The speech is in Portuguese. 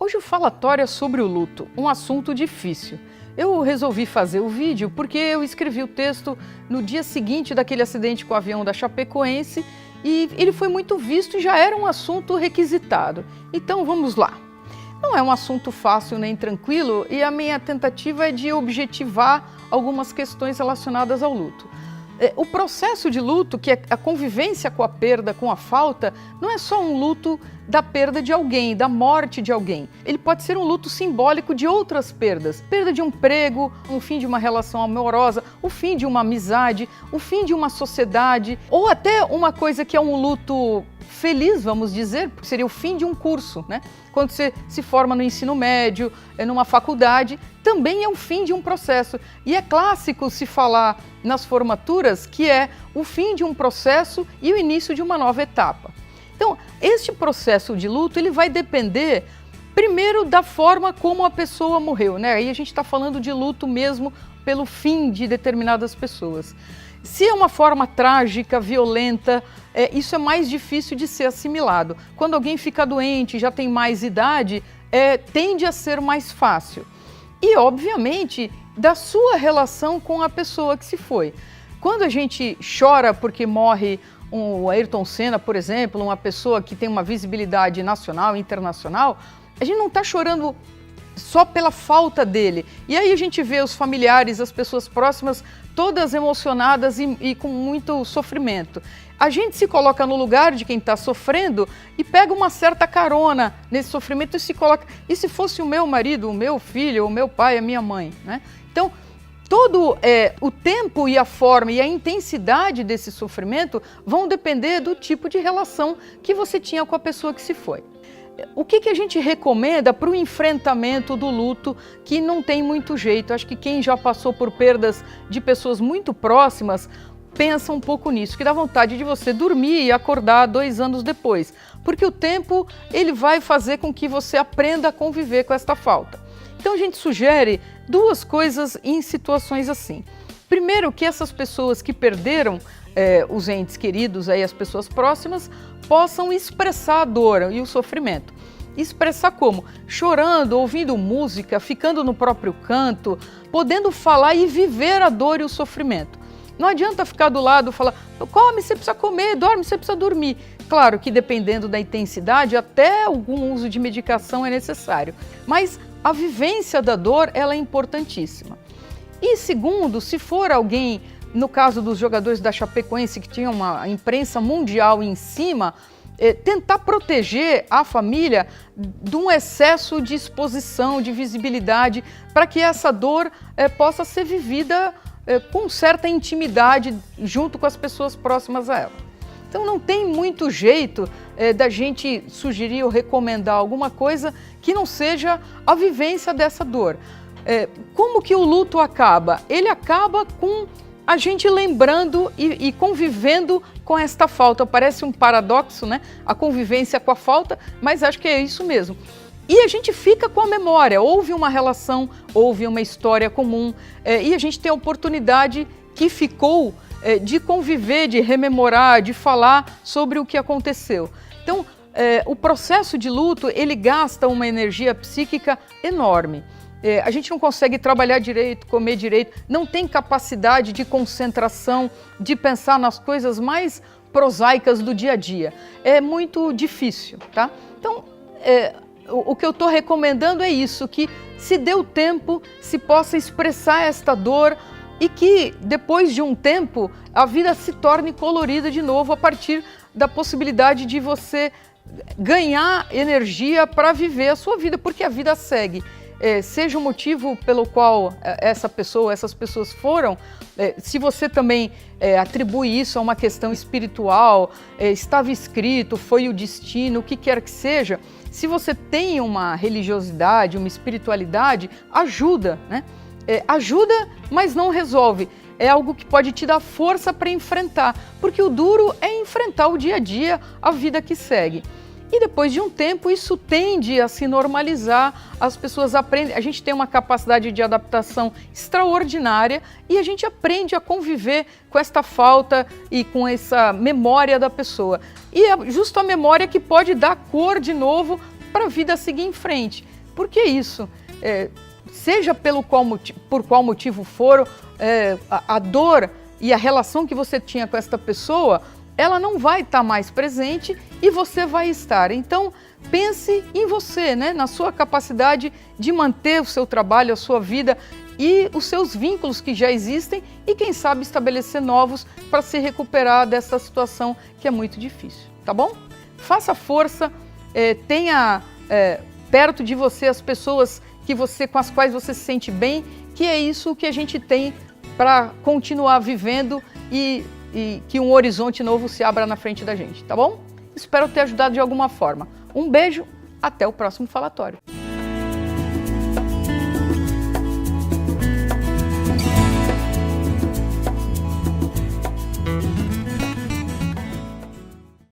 Hoje o falatório é sobre o luto, um assunto difícil. Eu resolvi fazer o vídeo porque eu escrevi o texto no dia seguinte daquele acidente com o avião da Chapecoense e ele foi muito visto e já era um assunto requisitado. Então vamos lá. Não é um assunto fácil nem tranquilo e a minha tentativa é de objetivar algumas questões relacionadas ao luto. O processo de luto, que é a convivência com a perda, com a falta, não é só um luto da perda de alguém, da morte de alguém. Ele pode ser um luto simbólico de outras perdas. Perda de um emprego, o fim de uma relação amorosa, o fim de uma amizade, o fim de uma sociedade, ou até uma coisa que é um luto feliz, vamos dizer, porque seria o fim de um curso, né? Quando você se forma no ensino médio, numa faculdade, também é o fim de um processo. E é clássico se falar nas formaturas que é o fim de um processo e o início de uma nova etapa. Então, este processo de luto, ele vai depender, primeiro, da forma como a pessoa morreu, né? Aí a gente está falando de luto mesmo pelo fim de determinadas pessoas. Se é uma forma trágica, violenta, isso é mais difícil de ser assimilado. Quando alguém fica doente, já tem mais idade, tende a ser mais fácil. E, obviamente, da sua relação com a pessoa que se foi. Quando a gente chora porque morre o Ayrton Senna, por exemplo, uma pessoa que tem uma visibilidade nacional, internacional, a gente não está chorando só pela falta dele. E aí a gente vê os familiares, as pessoas próximas, todas emocionadas e com muito sofrimento. A gente se coloca no lugar de quem está sofrendo e pega uma certa carona nesse sofrimento e se coloca... E se fosse o meu marido, o meu filho, o meu pai, a minha mãe, né? Então, todo o tempo e a forma e a intensidade desse sofrimento vão depender do tipo de relação que você tinha com a pessoa que se foi. O que a gente recomenda para o enfrentamento do luto que não tem muito jeito? Acho que quem já passou por perdas de pessoas muito próximas pensa um pouco nisso, que dá vontade de você dormir e acordar 2 anos depois, porque o tempo ele vai fazer com que você aprenda a conviver com esta falta. Então a gente sugere 2 coisas em situações assim. Primeiro, que essas pessoas que perderam os entes queridos, aí, as pessoas próximas, possam expressar a dor e o sofrimento. Expressar como? Chorando, ouvindo música, ficando no próprio canto, podendo falar e viver a dor e o sofrimento. Não adianta ficar do lado e falar, come, você precisa comer, dorme, você precisa dormir. Claro que dependendo da intensidade, até algum uso de medicação é necessário, mas a vivência da dor, ela é importantíssima. E segundo, se for alguém, no caso dos jogadores da Chapecoense, que tinham uma imprensa mundial em cima, tentar proteger a família de um excesso de exposição, de visibilidade, para que essa dor possa ser vivida com certa intimidade junto com as pessoas próximas a ela. Então não tem muito jeito da gente sugerir ou recomendar alguma coisa que não seja a vivência dessa dor. Como que o luto acaba? Ele acaba com a gente lembrando e convivendo com esta falta. Parece um paradoxo, né? A convivência com a falta, mas acho que é isso mesmo. E a gente fica com a memória, houve uma relação, houve uma história comum, e a gente tem a oportunidade que ficou de conviver, de rememorar, de falar sobre o que aconteceu. Então, o processo de luto, ele gasta uma energia psíquica enorme. A gente não consegue trabalhar direito, comer direito, não tem capacidade de concentração, de pensar nas coisas mais prosaicas do dia a dia. É muito difícil, tá? Então, o que eu estou recomendando é isso, que se dê o tempo, se possa expressar esta dor e que depois de um tempo a vida se torne colorida de novo a partir da possibilidade de você ganhar energia para viver a sua vida, porque a vida segue. Seja o motivo pelo qual essas pessoas foram, se você também atribui isso a uma questão espiritual, estava escrito, foi o destino, o que quer que seja, se você tem uma religiosidade, uma espiritualidade, ajuda, né? Ajuda, mas não resolve. É algo que pode te dar força para enfrentar, porque o duro é enfrentar o dia a dia, a vida que segue. E depois de um tempo isso tende a se normalizar, as pessoas aprendem, a gente tem uma capacidade de adaptação extraordinária e a gente aprende a conviver com esta falta e com essa memória da pessoa. E é justo a memória que pode dar cor de novo para a vida seguir em frente. Por que isso? Seja por qual motivo for, a dor e a relação que você tinha com esta pessoa, ela não vai estar mais presente e você vai estar. Então, pense em você, né? Na sua capacidade de manter o seu trabalho, a sua vida e os seus vínculos que já existem e, quem sabe, estabelecer novos para se recuperar dessa situação que é muito difícil, tá bom? Faça força, tenha perto de você as pessoas com as quais você se sente bem, que é isso que a gente tem para continuar vivendo e que um horizonte novo se abra na frente da gente, tá bom? Espero ter ajudado de alguma forma. Um beijo, até o próximo falatório.